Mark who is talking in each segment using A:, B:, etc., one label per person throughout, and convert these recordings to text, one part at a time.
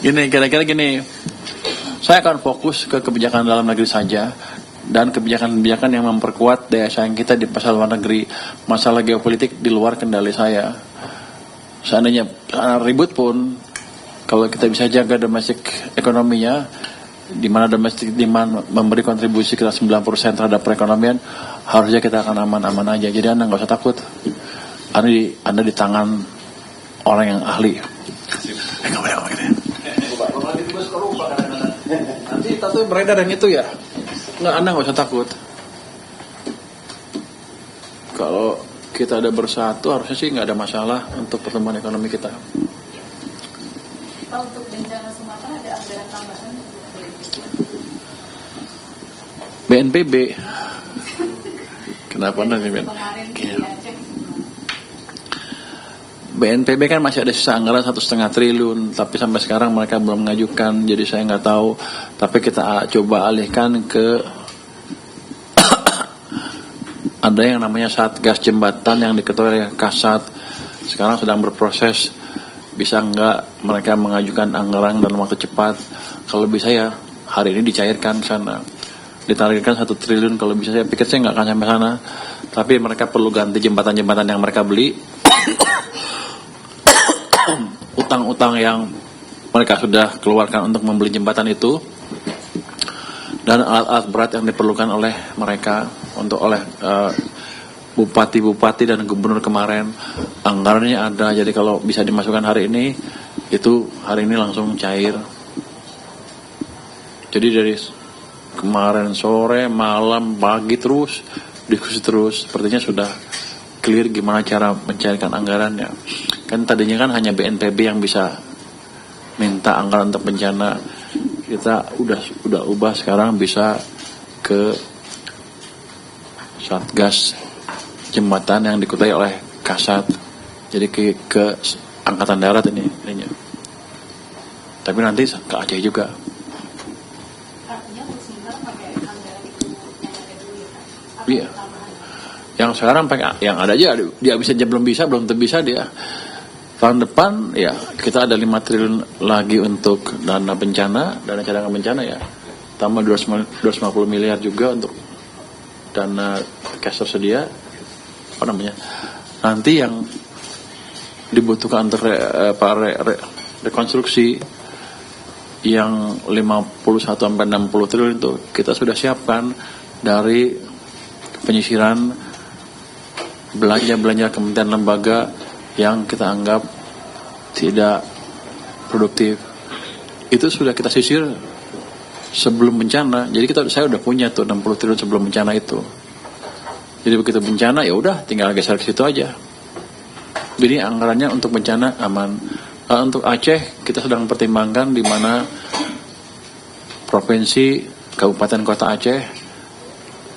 A: Gini, kira-kira gini, saya akan fokus ke kebijakan dalam negeri saja dan kebijakan-kebijakan yang memperkuat daya saing kita di pasar luar negeri. Masalah geopolitik di luar kendali saya. Seandainya ribut pun, kalau kita bisa jaga domestik ekonominya, di mana domestic demand memberi kontribusi kita 90% terhadap perekonomian, harusnya kita akan aman-aman aja. Jadi Anda nggak usah takut. Anda di tangan orang yang ahli. Nanti tato beredar yang itu ya. Anda nggak usah takut. Kalau kita ada bersatu, harusnya sih nggak ada masalah untuk pertumbuhan ekonomi kita.
B: Pak, untuk bencana Sumatera ada anggaran tambahan?
A: BNPB. Kenapa nanti BNPB kan masih ada sisa anggaran 1,5 triliun, tapi sampai sekarang mereka belum mengajukan, jadi saya nggak tahu. Tapi kita coba alihkan ke ada yang namanya Satgas Jembatan yang diketuai oleh Kasat, sekarang sedang berproses. Bisa nggak mereka mengajukan anggaran dalam waktu cepat? Kalau bisa ya hari ini dicairkan ke sana, ditargetkan 1 triliun. Kalau bisa saya pikir saya nggak akan sampai sana, tapi mereka perlu ganti jembatan-jembatan yang mereka beli, utang-utang yang mereka sudah keluarkan untuk membeli jembatan itu, dan alat-alat berat yang diperlukan oleh mereka oleh bupati-bupati dan gubernur kemarin. Anggarannya ada, jadi kalau bisa dimasukkan hari ini, itu hari ini langsung cair. Jadi dari kemarin sore, malam, pagi terus diskusi terus, sepertinya sudah clear gimana cara mencairkan anggarannya. Kan tadinya kan hanya BNPB yang bisa minta anggaran untuk bencana. Kita udah ubah sekarang bisa ke Satgas Jembatan yang diketuai oleh Kasat. Jadi ke Angkatan Darat ininya. Tapi nanti ke Aceh juga.
B: Artinya sebenarnya pakai anggaran itu yang ada dulu ya, Pak?
A: Iya. Yang sekarang pakai yang ada aja, dia bisa aja belum tentu bisa dia. Tahun depan ya kita ada 5 triliun lagi untuk dana bencana, dana cadangan bencana ya. Tambah 250 miliar juga untuk dana cash tersedia. Nanti yang dibutuhkan untuk rekonstruksi yang 51 sampai 60 triliun itu kita sudah siapkan dari penyisiran belanja kementerian lembaga yang kita anggap tidak produktif. Itu sudah kita sisir sebelum bencana. Jadi saya udah punya tuh 60 triliun sebelum bencana itu. Jadi begitu bencana ya udah tinggal geser ke situ aja. Jadi anggarannya untuk bencana aman. Untuk Aceh kita sedang pertimbangkan di mana provinsi, kabupaten, kota Aceh.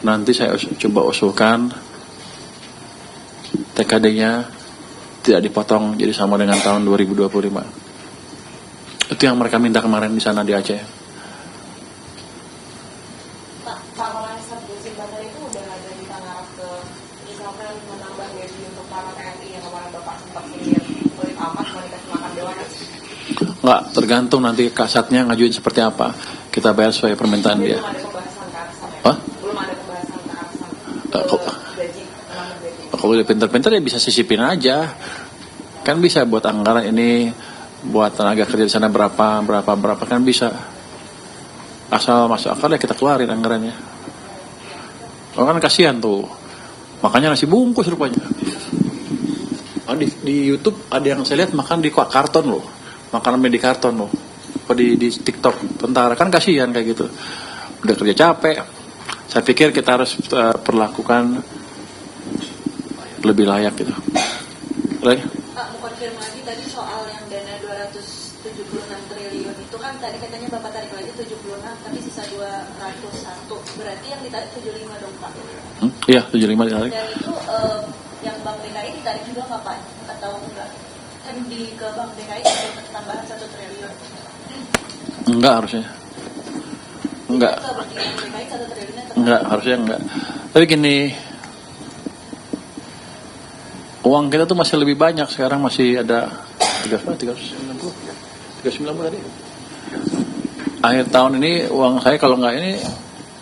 A: Nanti saya coba usulkan TKD-nya tidak dipotong jadi sama dengan tahun 2025. Itu yang mereka minta kemarin di sana di Aceh.
C: Pak, kalau Satgas Jembatan itu udah ada di Tangerang ke misalkan menambah gaji untuk para TNI yang kemarin Bapak sempat lihat kulit amat mau dikasih makan dewan?
A: Enggak, tergantung nanti kasatnya ngajuin seperti apa. Kita bayar sesuai permintaan dia.
C: Belum ada pembahasan ke arah sana.
A: Hah?
C: Belum ada pembahasan ke arah sana. Gaji, menambah gaji.
A: Kalau udah pinter-pinter ya bisa sisipin aja. Kan bisa buat anggaran ini, buat tenaga kerja di sana berapa kan bisa. Asal masuk akal ya kita keluarin anggarannya. Oh kan kasihan tuh. Makanya nasi bungkus rupanya. Di YouTube ada yang saya lihat makan di karton loh. Makanan di karton loh. Di TikTok tentara kan kasihan kayak gitu. Udah kerja capek. Saya pikir kita harus perlakukan lebih layak gitu. Lagi?
C: Pak, mau konfirmasi tadi soal yang dana 276 triliun itu kan tadi katanya Bapak tarik lagi 76 tapi sisa 201. Berarti yang ditarik 75 dong Pak?
A: Iya 75 ditarik.
C: Dan itu yang Bank DKI ditarik juga nggak Pak? Atau enggak? Kan ke Bank DKI ada tambahan 1 triliun.
A: Enggak harusnya. Enggak.
C: Ke Bank DKI 1 triliunnya
A: Enggak, harusnya enggak. Tapi gini, uang kita tuh masih lebih banyak. Sekarang masih ada 390 tadi. akhir tahun ini uang saya kalau nggak ini